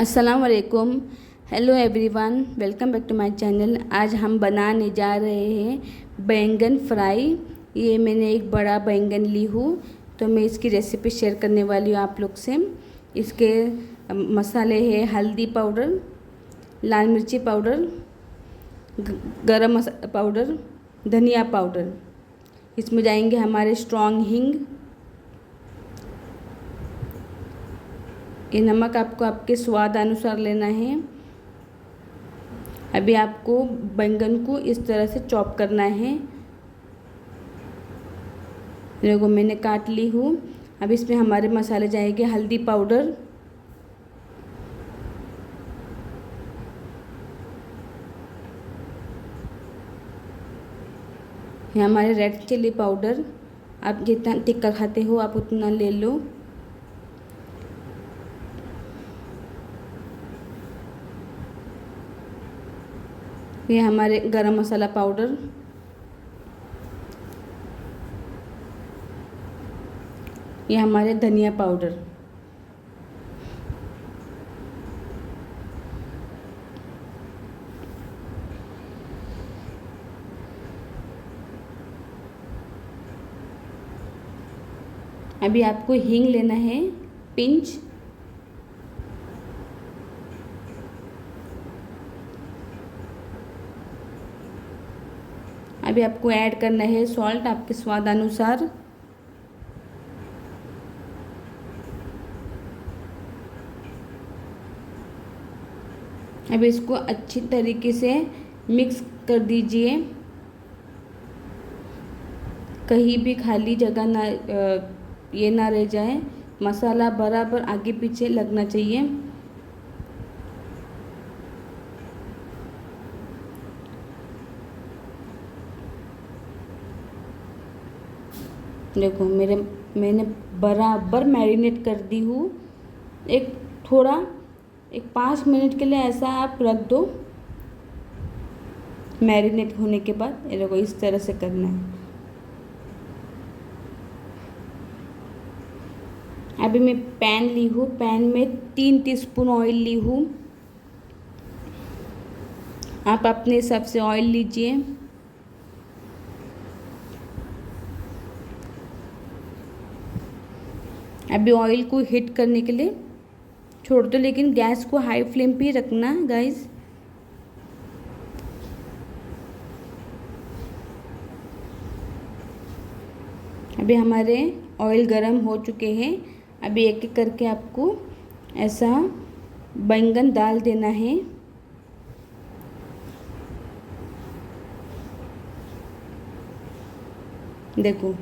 अस्सलाम वालेकुम। Hello everyone, welcome back to my channel. आज हम बनाने जा रहे हैं बैंगन फ्राई। ये मैंने एक बड़ा बैंगन ली हूँ, तो मैं इसकी रेसिपी शेयर करने वाली हूँ आप लोग से। इसके मसाले हैं हल्दी पाउडर, लाल मिर्ची पाउडर, गरम मसाला पाउडर, धनिया पाउडर। इसमें जाएंगे हमारे स्ट्रॉन्ग हींग। ये नमक आपको आपके स्वाद अनुसार लेना है। अभी आपको बैंगन को इस तरह से चॉप करना है। देखो मैंने काट ली हूँ। अब इसमें हमारे मसाले जाएंगे हल्दी पाउडर, ये हमारे रेड चिली पाउडर। आप जितना तिक्का खाते हो आप उतना ले लो। ये हमारे गरम मसाला पाउडर, ये हमारे धनिया पाउडर। अभी आपको हींग लेना है पिंच। अभी आपको ऐड करना है सॉल्ट आपके स्वाद अनुसार। अभी इसको अच्छी तरीके से मिक्स कर दीजिए। कहीं भी खाली जगह ना ये ना रह जाए। मसाला बराबर आगे पीछे लगना चाहिए। देखो मैंने बराबर मैरिनेट कर दी हूँ। एक 5 मिनट के लिए ऐसा आप रख दो। मैरिनेट होने के बाद ये देखो इस तरह से करना है। अभी मैं पैन ली हूँ, पैन में 3 टीस्पून ऑयल ली हूँ। आप अपने हिसाब से ऑयल लीजिए। अभी ऑयल को हीट करने के लिए छोड़ दो, लेकिन गैस को हाई फ्लेम पे ही रखना गाइस। अभी हमारे ऑयल गरम हो चुके हैं। अभी एक एक करके आपको ऐसा बैंगन डाल देना है। देखो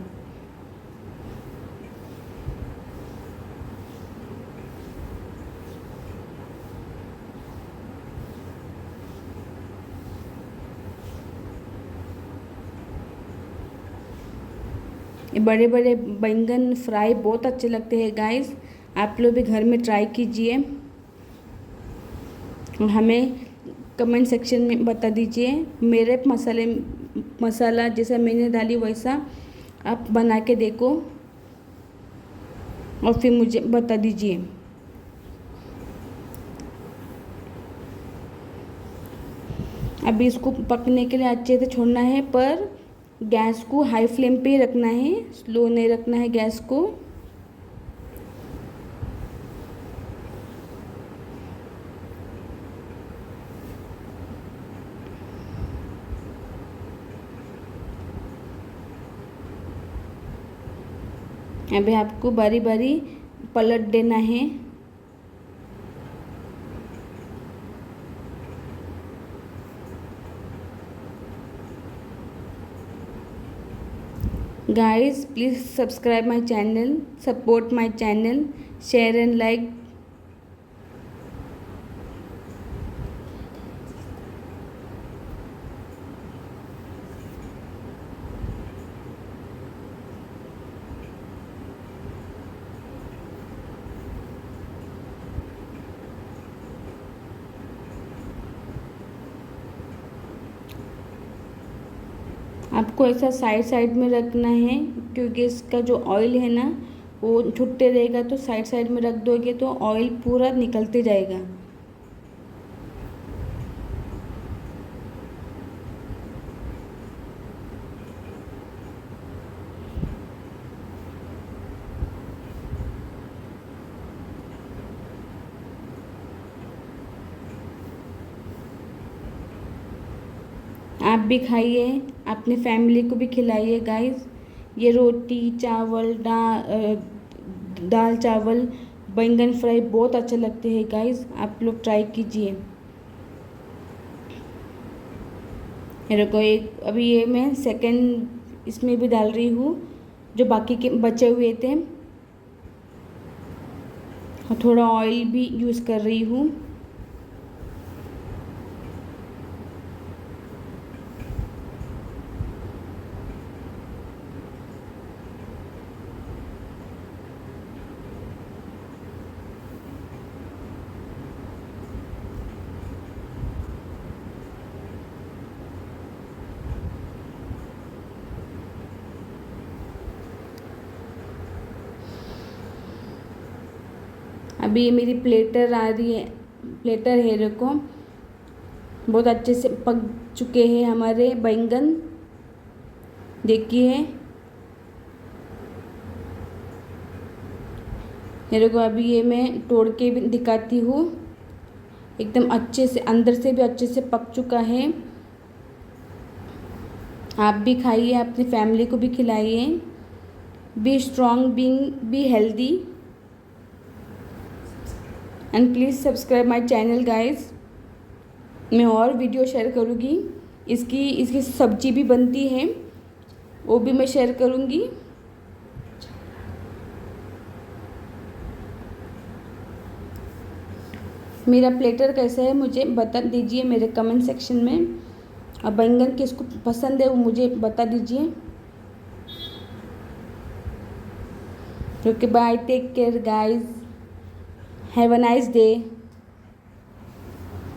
ये बड़े बड़े बैंगन फ्राई बहुत अच्छे लगते हैं गाइस। आप लोग भी घर में ट्राई कीजिए और हमें कमेंट सेक्शन में बता दीजिए। मेरे मसाला जैसा मैंने डाली वैसा आप बना के देखो और फिर मुझे बता दीजिए। अभी इसको पकने के लिए अच्छे से छोड़ना है, पर गैस को हाई फ्लेम पे रखना है, स्लो नहीं रखना है गैस को। अभी आपको बारी बारी पलट देना है। Guys, please subscribe my channel, support my channel, share and like. आपको ऐसा साइड साइड में रखना है, क्योंकि इसका जो ऑयल है ना वो छुट्टे रहेगा, तो साइड साइड में रख दोगे तो ऑयल पूरा निकलते जाएगा। आप भी खाइए, अपने फैमिली को भी खिलाइए गाइस। ये रोटी चावल दाल चावल बैंगन फ्राई बहुत अच्छे लगते हैं गाइस, आप लोग ट्राई कीजिए। मेरे को एक अभी ये मैं सेकंड इसमें भी डाल रही हूँ, जो बाकी के बचे हुए थे, और थोड़ा ऑयल भी यूज़ कर रही हूँ। अभी ये मेरी प्लेटर आ रही है, प्लेटर है, देखो बहुत अच्छे से पक चुके हैं हमारे बैंगन, देखिए। मेरे को अभी ये मैं तोड़ के भी दिखाती हूँ, एकदम अच्छे से अंदर से भी अच्छे से पक चुका है। आप भी खाइए, अपनी फैमिली को भी खिलाइए। Be strong, be healthy, and please subscribe my channel guys. मैं और वीडियो शेयर करूँगी, इसकी सब्जी भी बनती है, वो भी मैं शेयर करूँगी। मेरा प्लेटर कैसा है मुझे बता दीजिए मेरे कमेंट सेक्शन में, और बैंगन किसको पसंद है वो मुझे बता दीजिए। Okay bye, take care guys, have a nice day.